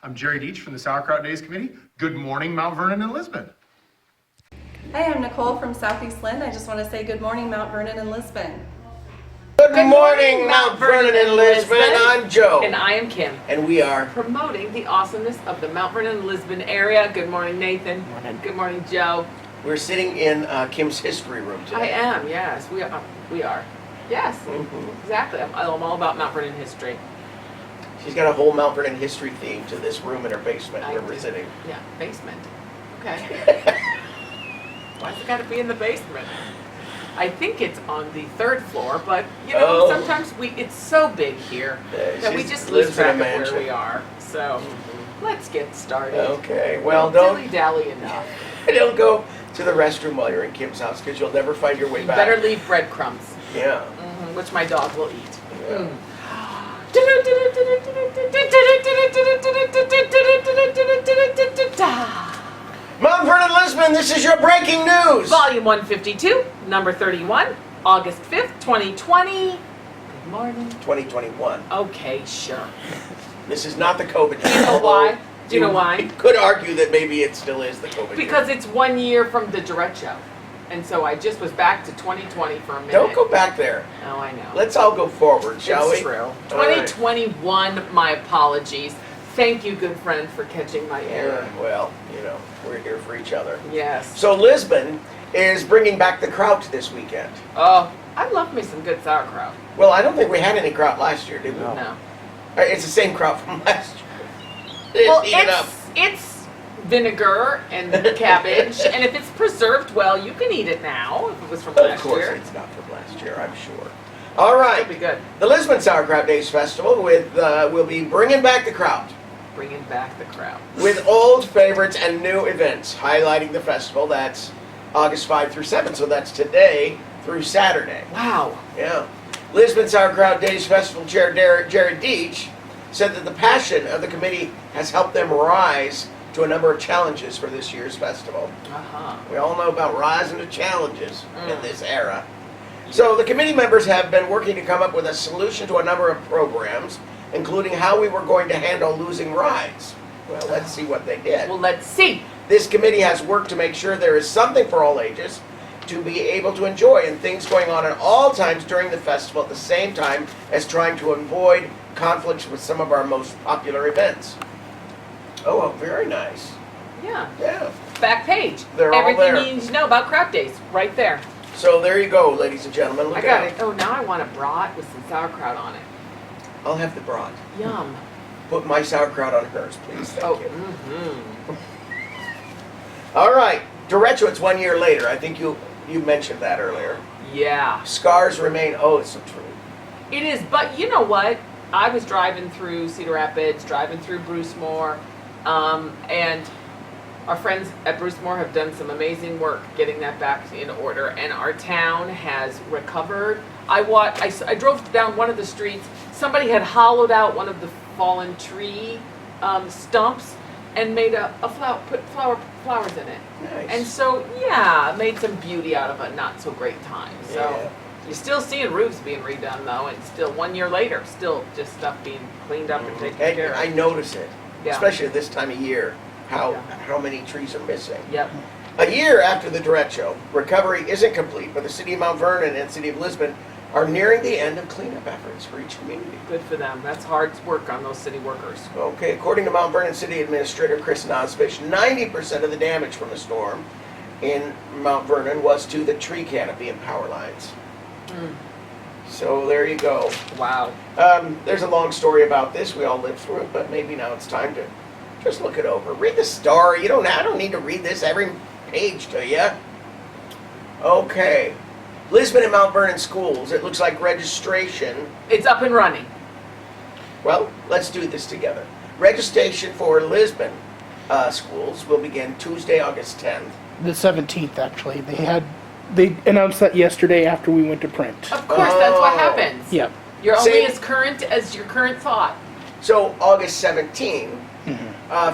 I'm Jerry Deach from the Sauerkraut Days Committee. Good morning, Mount Vernon and Lisbon. Hi, I'm Nicole from Southeast Lynn. I just want to say good morning, Mount Vernon and Lisbon. Good morning, Mount Vernon and Lisbon. I'm Joe. And I am Kim. And we are promoting the awesomeness of the Mount Vernon and Lisbon area. Good morning, Nathan. Good morning, Joe. We're sitting in Kim's history room today. I am, yes. We are. Yes, exactly. I'm all about Mount Vernon history. She's got a whole Mount Vernon history theme to this room in her basement where we're sitting. Yeah, basement. Okay. Why's it got to be in the basement? I think it's on the 3rd floor, but you know, sometimes it's so big here that we just lose track of where we are. So let's get started. Okay. Well, don't dilly-dally enough. Don't go to the restroom while you're in Kim's house because you'll never find your way back. Better leave breadcrumbs. Yeah. Which my dog will eat. Yeah. Mount Vernon, Lisbon, this is your breaking news. Volume 152, number 31, August 5th, 2020. Good morning. 2021. Okay, sure. This is not the COVID year. Do you know why? Do you know why? You could argue that maybe it still is the COVID year. Because it's 1 year from the derecho. And so I just was back to 2020 for a minute. Don't go back there. Oh, I know. Let's all go forward, shall we? It's true. 2021, my apologies. Thank you, good friend, for catching my error. Well, you know, we're here for each other. Yes. So Lisbon is bringing back the kraut this weekend. Oh, I love me some good sauerkraut. Well, I don't think we had any kraut last year, did we? No. It's the same kraut from last year. Well, it's vinegar and cabbage, and if it's preserved well, you can eat it now. If it was from last year. Of course, it's not from last year, I'm sure. All right. That'll be good. The Lisbon Sauerkraut Days Festival will be bringing back the kraut. Bringing back the kraut. With old favorites and new events highlighting the festival. That's August 5 through 7, so that's today through Saturday. Wow. Yeah. Lisbon Sauerkraut Days Festival Chair Jared Deach said that the passion of the committee has helped them rise to a number of challenges for this year's festival. We all know about rising to challenges in this era. So the committee members have been working to come up with a solution to a number of programs, including how we were going to handle losing rides. Well, let's see what they did. Well, let's see. This committee has worked to make sure there is something for all ages to be able to enjoy and things going on at all times during the festival at the same time as trying to avoid conflicts with some of our most popular events. Oh, very nice. Yeah. Yeah. Back page. They're all Everything there. you need to know about kraut days, right there. So there you go, ladies and gentlemen. Look I got out. it. Oh, now I want a brat with some sauerkraut on it. I'll have the brat. Yum. Put my sauerkraut on hers, please. Thank you. Mm-hmm. All right. Derecho, it's 1 year later. I think you mentioned that earlier. Yeah. Scars remain. Oh, it's so true. It is, but you know what? I was driving through Cedar Rapids, driving through Brucemore, and our friends at Brucemore have done some amazing work getting that back in order, and our town has recovered. I drove down one of the streets. Somebody had hollowed out one of the fallen tree stumps and made put flowers in it. Nice. And so, yeah, made some beauty out of a not so great time. So. Yeah. You're still seeing roofs being redone though, and still 1 year later, still just stuff being cleaned up and taken care of. I notice it, Yeah. especially at this time of year, how many trees are missing. Yep. A year after the derecho, recovery isn't complete, but the City of Mount Vernon and City of Lisbon are nearing the end of cleanup efforts for each community. Good for them. That's hard work on those city workers. Okay, according to Mount Vernon City Administrator Chris Nosfish, 90% of the damage from the storm in Mount Vernon was to the tree canopy and power lines. So there you go. Wow. There's a long story about this. We all lived through it, but maybe now it's time to just look it over. Read the story. I don't need to read this every page to you. Okay. Lisbon and Mount Vernon schools. It looks like registration. It's up and running. Well, let's do this together. Registration for Lisbon schools will begin Tuesday, August 10th. The 17th, actually. They announced that yesterday after we went to print. Of course, that's what happens. Yep. You're only Same. as current as your current thought. So August 17th,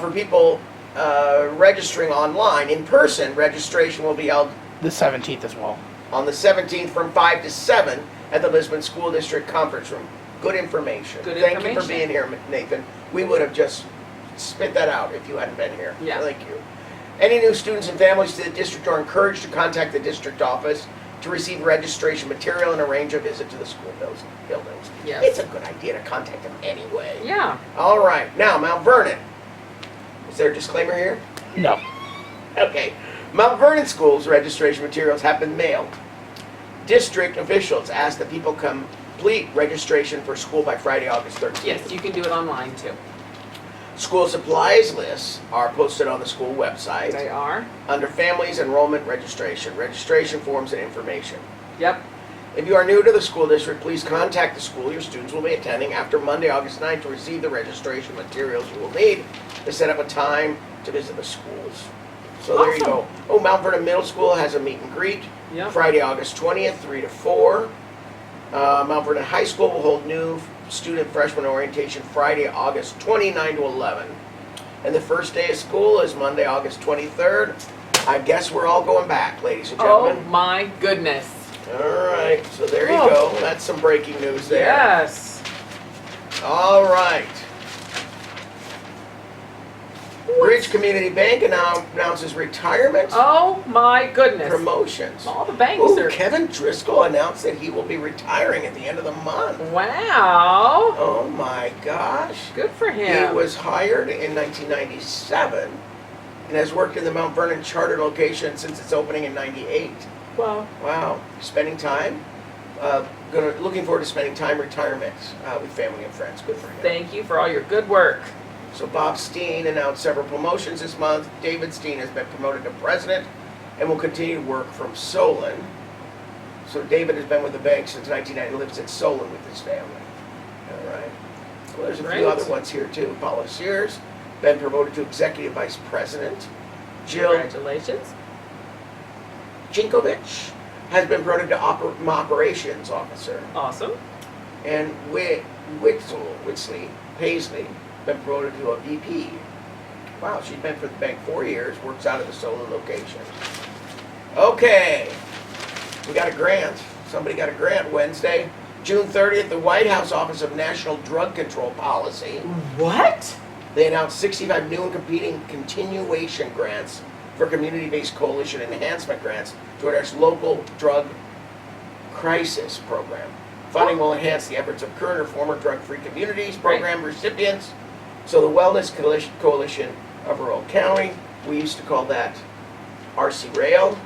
for people registering online. In person, registration will be held The 17th as well. on the 17th from 5 to 7 at the Lisbon School District Conference Room. Good information. Good Thank you for information. being here, Nathan. We would have just spit that out if you hadn't been here. Yeah. Thank you. Any new students and families to the district are encouraged to contact the district office to receive registration material and arrange a visit to the school buildings. Yes. It's a good idea to contact them anyway. Yeah. All right, now Mount Vernon. Is there a disclaimer here? No. Okay. Mount Vernon School's registration materials have been mailed. District officials ask that people complete registration for school by Friday, August 13th. Yes, you can do it online too. School supplies lists are posted on the school website They are. under Families Enrollment Registration, registration forms and information. Yep. If you are new to the school district, please contact the school your students will be attending after Monday, August 9th to receive the registration materials you will need to set up a time to visit the schools. So there you go. Awesome. Oh, Mount Vernon Middle School has a meet and greet Yep. Friday, August 20th, 3 to 4. Mount Vernon High School will hold new student freshman orientation Friday, August 29 to 11. And the first day of school is Monday, August 23rd. I guess we're all going back, ladies and Oh gentlemen. my goodness. All right, so there you Oh. go. That's some breaking news there. Yes. All right. Bridge Community Bank announces retirement Oh my goodness. promotions. All the banks Ooh, are. Kevin Driscoll announced that he will be retiring at the end of the month. Wow. Oh my gosh. Good for He him. was hired in 1997 and has worked in the Mount Vernon charter location since its opening in 98. Well, Wow. Spending time? Looking forward to spending time retirement with family and friends. Good for him. thank you for all your good work. So Bob Steen announced several promotions this month. David Steen has been promoted to president and will continue to work from Solon. So David has been with the bank since 1990 and lives in Solon with his family. All right. Well, there's a Great. few other ones here too. Paula Sears, been promoted to executive vice president. Jill Congratulations. Jinkovich has been promoted to operations officer. Awesome. And Whitsley Paisley been promoted to a VP. Wow, she's been for the bank 4 years, works out of the Solon location. Okay, we got a grant. Somebody got a grant Wednesday, June 30th, the White House Office of National Drug Control Policy. What? They announced 65 new and competing continuation grants for community-based coalition enhancement grants to address local drug crisis program. Funding will enhance the efforts of current or former drug-free communities program recipients. So the Wellness Coalition of Rural County, we used to call that RC Rail,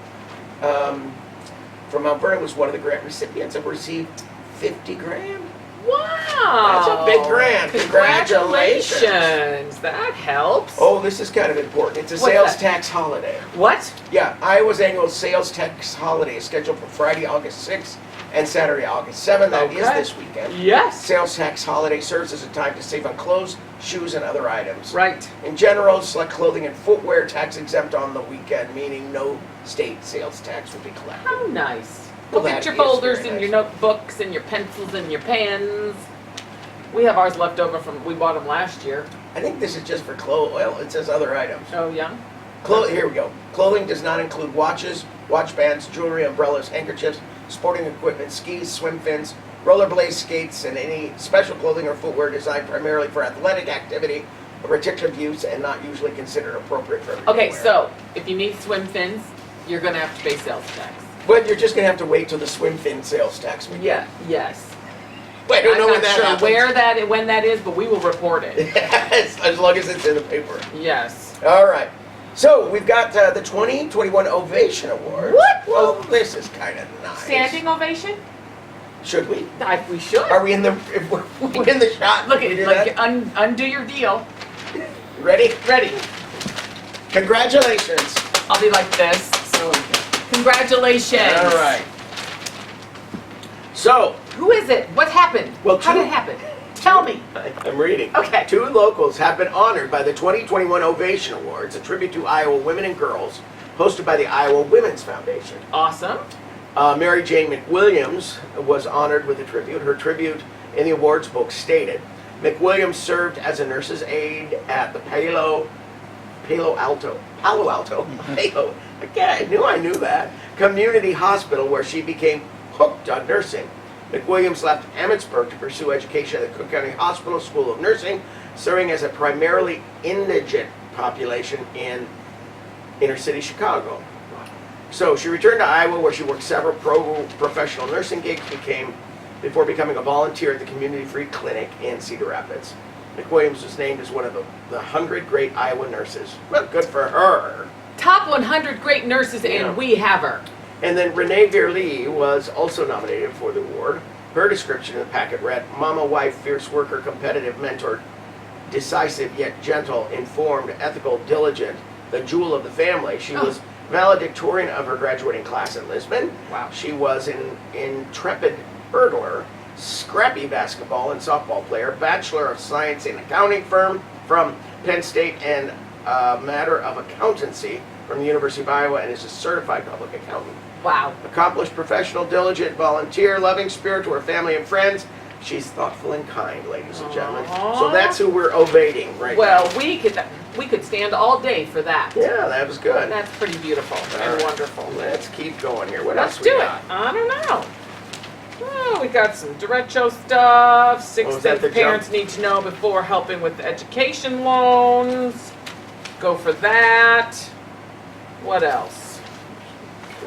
from Mount Vernon was one of the grant recipients and received 50 grand. Wow. That's a big grant. Congratulations. Congratulations. That helps. Oh, this is kind of important. It's a What's sales that? tax holiday. What? Yeah, Iowa's annual sales tax holiday is scheduled for Friday, August 6th and Saturday, August 7th. That is Okay. this weekend. Yes. Sales tax holiday serves as a time to save on clothes, shoes, and other items. Right. In general, select clothing and footwear tax exempt on the weekend, meaning no state sales tax will be collected. How nice. Well, Look that at your is folders very and your nice. notebooks and your pencils and your pens. We have ours left over from, we bought them last year. I think this is just for clothes. Well, it says other items. Oh, yeah? Here we go. Clothing does not include watches, watch bands, jewelry, umbrellas, handkerchiefs, sporting equipment, skis, swim fins, rollerblade skates, and any special clothing or footwear designed primarily for athletic activity or protective use and not usually considered appropriate for everyday Okay, wear. so if you need swim fins, you're gonna have to pay sales tax. But you're just gonna have to wait till the swim fin sales tax begins. Yeah, yes. Wait, I don't know I'm when not that sure happens. when that is, but we will report it. as long as it's in the paper. Yes. All right. So we've got the 2021 Ovation Award. What? Well, this is kind of nice. Standing ovation? Should we? We should. Are we in the? If we're in the shot. Look Can we at do like that? undo your deal. Ready? Ready. Congratulations. I'll be like this. So congratulations. All right. So, Who is it? What happened? Well, How two- did it happen? Tell me. I'm reading. Okay. 2 locals have been honored by the 2021 Ovation Awards, a tribute to Iowa women and girls, hosted by the Iowa Women's Foundation. Awesome. Mary Jane McWilliams was honored with a tribute. Her tribute in the awards book stated, McWilliams served as a nurse's aide at the Palo Alto, okay, I knew that, community hospital where she became hooked on nursing. McWilliams left Emmitsburg to pursue education at the Cook County Hospital School of Nursing, serving as a primarily indigent population in inner city Chicago. So she returned to Iowa, where she worked several professional nursing gigs before becoming a volunteer at the Community Free Clinic in Cedar Rapids. McWilliams was named as one of the 100 great Iowa nurses. Well, good for her. Top 100 great nurses, Yeah. and we have her. And then Renee Verli was also nominated for the award. Her description in the packet read, Mama, wife, fierce worker, competitive mentor, decisive yet gentle, informed, ethical, diligent, the jewel of the family. She was valedictorian of her graduating class at Lisbon. Wow. She was an intrepid hurdler, scrappy basketball and softball player, Bachelor of Science in Accounting firm from Penn State, and a Matter of Accountancy from the University of Iowa, and is a certified public accountant. Wow. Accomplished professional, diligent, volunteer, loving spirit to her family and friends. She's thoughtful and kind, ladies and gentlemen. So that's who we're obeying right Well, now. we could stand all day for that. Yeah, that was good. That's pretty beautiful All and right. wonderful. Let's keep going here. What Let's else we do it. got? I don't know. Oh, we got some derecho stuff. 6 is that things the parents need to know before helping with education loans. Go for that. What else?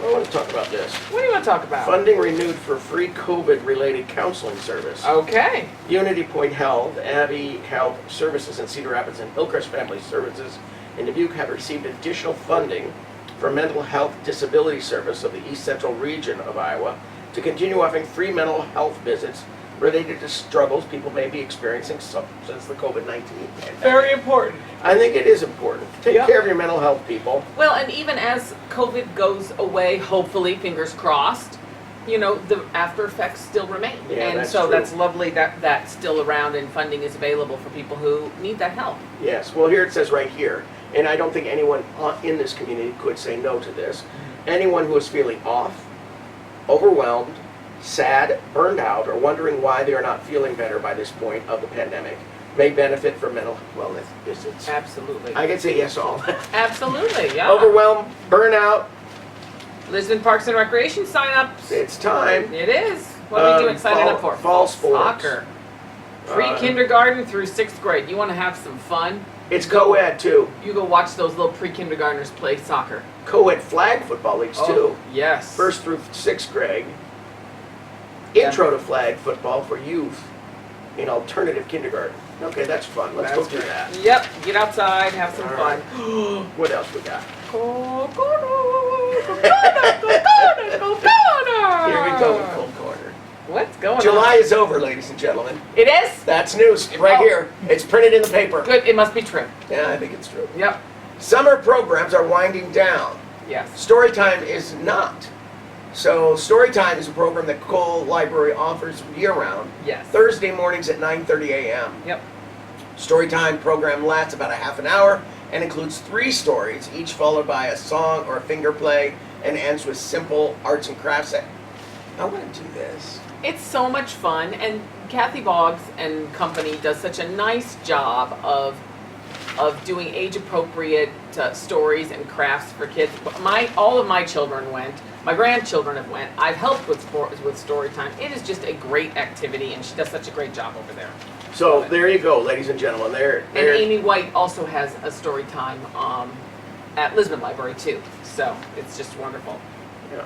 I want to talk about this. What do you want to talk about? Funding renewed for free COVID-related counseling service. Okay. Unity Point Health, Abbey Health Services in Cedar Rapids, and Hillcrest Family Services in Dubuque have received additional funding for mental health disability service of the East Central region of Iowa to continue offering free mental health visits related to struggles people may be experiencing since the COVID-19 pandemic. Very important. I think it is important. Take Yep. care of your mental health, people. Well, and even as COVID goes away, hopefully, fingers crossed, you know, the after effects still remain. Yeah, and that's so true. that's lovely that that's still around and funding is available for people who need that help. Yes, well, here it says right here, and I don't think anyone in this community could say no to this. Anyone who is feeling off, overwhelmed, sad, burned out, or wondering why they are not feeling better by this point of the pandemic may benefit from mental wellness visits. Absolutely. I can say yes to all that. Absolutely, yeah. Overwhelmed, burnout, Lisbon Parks and Recreation sign-ups. it's time. It is. What are we doing signing up for? Fall sports. Soccer. Pre-kindergarten through 6th grade. You want to have some fun? It's co-ed too. You go watch those little pre-kindergartners play soccer. Co-ed flag football leagues too. Yes. First through 6th grade. Yeah. Intro to flag football for youth in alternative kindergarten. Okay, that's fun. Let's go That's do great. that. Yep. Get outside, have some All fun. right. What else we got? Here we go, Cold Corner. What's going on? July is over, ladies and gentlemen. It is? That's news right Oh. here. It's printed in the paper. Good. It must be true. Yeah, I think it's true. Yep. Summer programs are winding down. Yes. Storytime is not. So Storytime is a program that Cole Library offers year-round. Yes. Thursday mornings at 9:30 a.m. Yep. Storytime program lasts about a half an hour and includes 3 stories, each followed by a song or a finger play, and ends with simple arts and crafts. I want to do this. It's so much fun, and Kathy Boggs and company does such a nice job of doing age-appropriate stories and crafts for kids. All of my children went. My grandchildren have went. I've helped with story time. It is just a great activity, and she does such a great job over there. So there you go, ladies and gentlemen. And Amy White also has a story time at Lisbon Library too. So it's just wonderful. Yeah.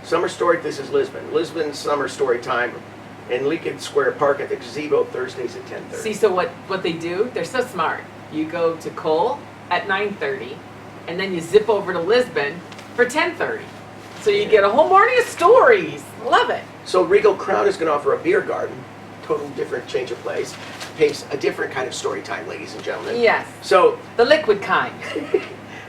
Summer story. This is Lisbon. Lisbon Summer Story Time in Lincoln Square Park at the gazebo Thursdays at 10:30. See, so what they do? They're so smart. You go to Cole at 9:30, and then you zip over to Lisbon for 10:30. So you get a whole morning of stories. Love it. So Regal Crown is going to offer a beer garden, total different change of place, pace a different kind of story time, ladies and gentlemen. Yes, So the liquid kind.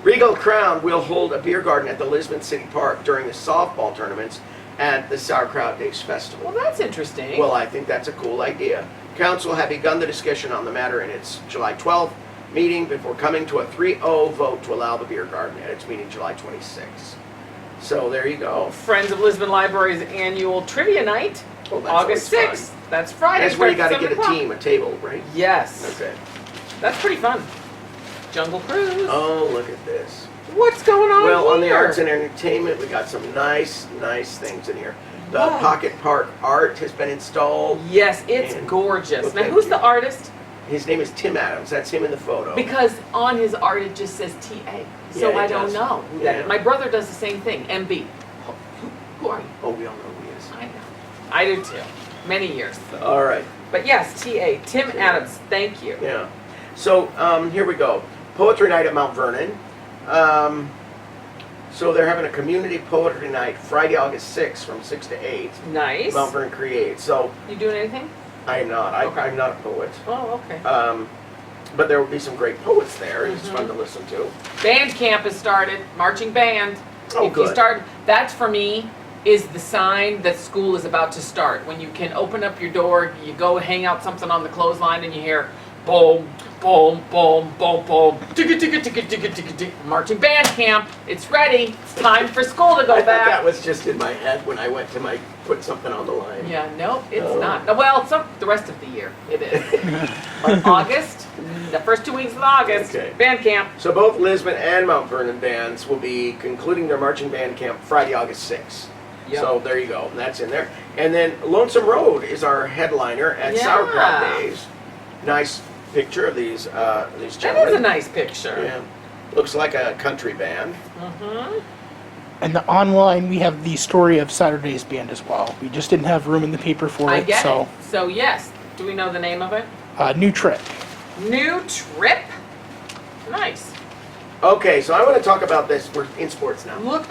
Regal Crown will hold a beer garden at the Lisbon City Park during the softball tournaments at the Sauerkraut Days Festival. Well, that's interesting. Well, I think that's a cool idea. Council have begun the discussion on the matter in its July 12th meeting before coming to a 3-0 vote to allow the beer garden at its meeting July 26th. So there you go. Friends of Lisbon Library's annual trivia night, Oh, that's August always 6th. That's Friday. That's where you got to starts get at a 7 team, a table, right? o'clock. Yes. Okay. That's pretty fun. Jungle Cruise. Oh, look at this. What's going on Well, here? on the arts and entertainment, we got some nice things in here. The Wow. Pocket Park art has been installed. Yes, it's And gorgeous. look Now, at who's you. the artist? His name is Tim Adams. That's him in the photo. Because on his art it just says TA. So Yeah, it I don't does. know who that Yeah. is. My brother does the same thing, MB. Who are you? Oh, we all know who he is. I know. I do too. Many years. All right. But yes, TA, Tim Adams, thank you. Yeah. So here we go. Poetry night at Mount Vernon. So they're having a community poetry night Friday, August 6th from 6 to 8. Nice. Mount Vernon Creates. So You doing anything? I'm not. Okay. I'm not a poet. Oh, okay. But there will be some great poets there. It's fun to listen to. Band camp has started, marching band. Oh, If you good. start, that for me is the sign that school is about to start. When you can open up your door, you go hang out something on the clothesline and you hear boom, boom, boom, boom, boom, ticka, ticka, ticka, ticka, ticka, ticka. Marching band camp, it's ready. It's time for school to go I thought that back. was just in my head when I went to put something on the line. Yeah, no, it's Oh. not. Well, the rest of the year it is. But August, the first 2 weeks of August, Okay. band camp. So both Lisbon and Mount Vernon bands will be concluding their marching band camp Friday, August 6th. Yep. So there you go. That's in there. And then Lonesome Road is our headliner at Yeah. Sauerkraut Days. Nice picture of these That gentlemen. is a nice picture. Yeah. Looks like a country band. Mm-hmm. And the online, we have the story of Saturday's band as well. We just didn't have room in the paper for I it, get so it. So yes, do we know the name of it? New trip. New trip. Nice. Okay, so I want to talk about this. We're in sports now. Look.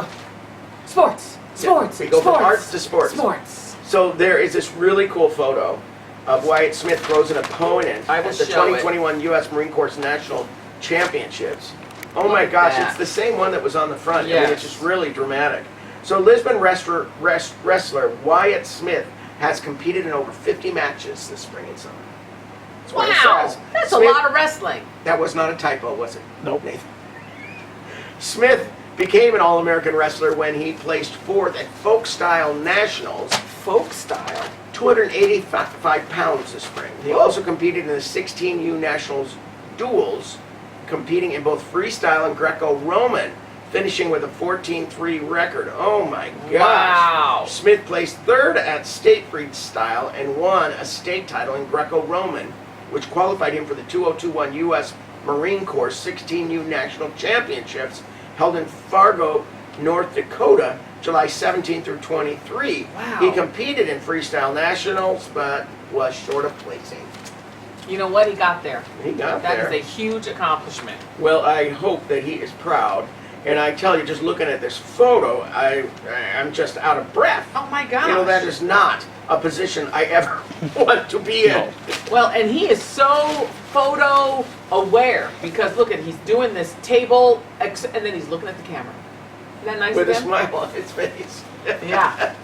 Sports. Sports. We go from sports, arts to sports. Sports. So there is this really cool photo of Wyatt Smith throws an opponent I will at the show it. 2021 U.S. Marine Corps National Championships. Oh my Look at gosh, that. it's the same one that was on the front. I mean, Yes. it's just really dramatic. So Lisbon wrestler Wyatt Smith has competed in over 50 matches this spring and summer. That's what it Wow. says. That's Smith- a lot of wrestling. That was not a typo, was it? Nope. Nathan? Smith became an All-American wrestler when he placed fourth at Folk Style Nationals, Folk style. 285 pounds this spring. He also competed in the 16U Nationals duels, competing in both freestyle and Greco-Roman, finishing with a 14-3 record. Oh my gosh. Wow. Smith placed third at state freestyle and won a state title in Greco-Roman, which qualified him for the 2021 U.S. Marine Corps 16U National Championships held in Fargo, North Dakota, July 17 through 23. Wow. He competed in freestyle nationals, but was short of placing. You know what? He got there. He got That there. is a huge accomplishment. Well, I hope that he is proud. And I tell you, just looking at this photo, I'm just out of breath. Oh my gosh. You know, that is not a position I ever want to be in. Well, and he is so photo aware because look at he's doing this table and then he's looking at the camera. Isn't that nice With of a him? smile on his face. Yeah.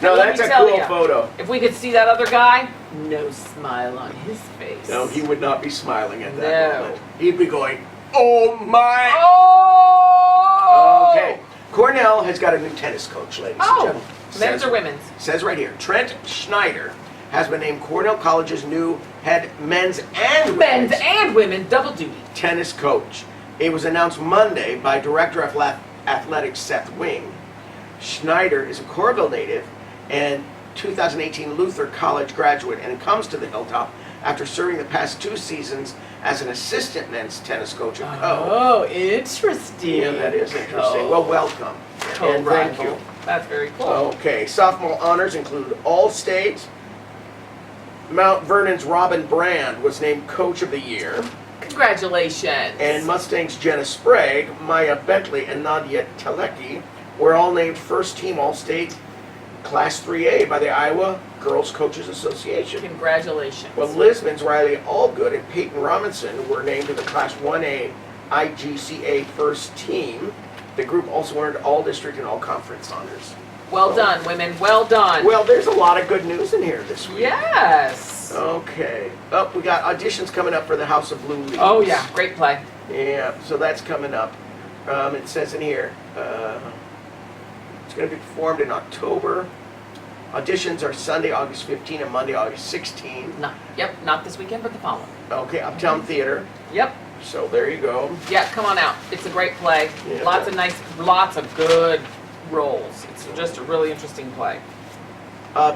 No, And let that's me a tell cool ya, photo. If we could see that other guy, no smile on his face. No, he would not be smiling at that No. moment. He'd be going, oh my. Oh! Okay. Cornell has got a new tennis coach, ladies and Oh, gentlemen. men's or women's? Says right here, Trent Schneider has been named Cornell College's new head men's and Men's women's and women, double duty. tennis coach. It was announced Monday by Director of Athletics Seth Wing. Schneider is a Coralville native and 2018 Luther College graduate and comes to the Hilltop after serving the past 2 seasons as an assistant men's tennis coach at Co. Oh, interesting. Yeah, that is interesting. Well, welcome. And thank you. That's very cool. Okay, sophomore honors include All-State. Mount Vernon's Robin Brand was named Coach of the Year. Congratulations. And Mustang's Jenna Sprague, Maya Bentley, and Nadia Telecki were all named first team All-State Class 3A by the Iowa Girls Coaches Association. Congratulations. Well, Lisbon's Riley Allgood and Peyton Robinson were named to the Class 1A IGCA first team. The group also earned all-district and all-conference honors. Well done, women. Well done. Well, there's a lot of good news in here this week. Yes. Okay. Oh, we got auditions coming up for the House of Blue Leaves. Oh yeah, great play. Yeah, so that's coming up. It says in here, it's going to be performed in October. Auditions are Sunday, August 15 and Monday, August 16. Not this weekend, but the following. Okay, Uptown Theater. Yep. So there you go. Yeah, come on out. It's a great play. Yeah. Lots of good roles. It's just a really interesting play.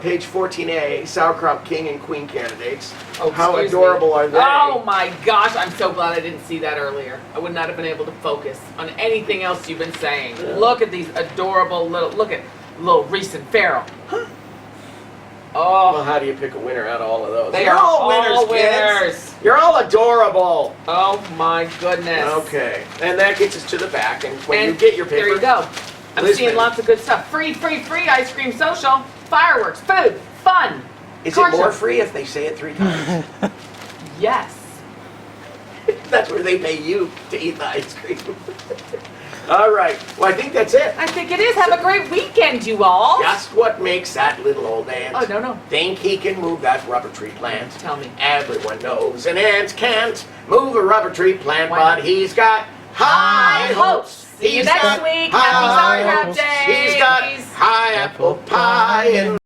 page 14A, Sauerkraut King and Queen candidates. Oh, How excuse me. adorable are they? Oh my gosh, I'm so glad I didn't see that earlier. I would not have been able to focus on anything else you've been saying. Yeah. Look at these adorable look at little Reese and Farrell. Well, Oh, how do you pick a winner out of all of those? they You're are all winners, winners. kids. You're all adorable. Oh my goodness. Okay, and that gets us to the back. And when And you get your paper, there you go. I'm Lisbon. seeing lots of good stuff. Free ice cream social, fireworks, food, fun. Is car it more show. free if they say it 3 times? Yes. That's where they pay you to eat the ice cream. All right. Well, I think that's it. I think it is. Have a great weekend, you all. Just what makes that little old ant Oh, no. think he can move that rubber tree plant? Tell me. Everyone knows an ant can't move a rubber tree plant, Why but not? he's got high hopes. See you He's next got week. high Happy Sauerkraut hopes. Days. He's got high apple pie and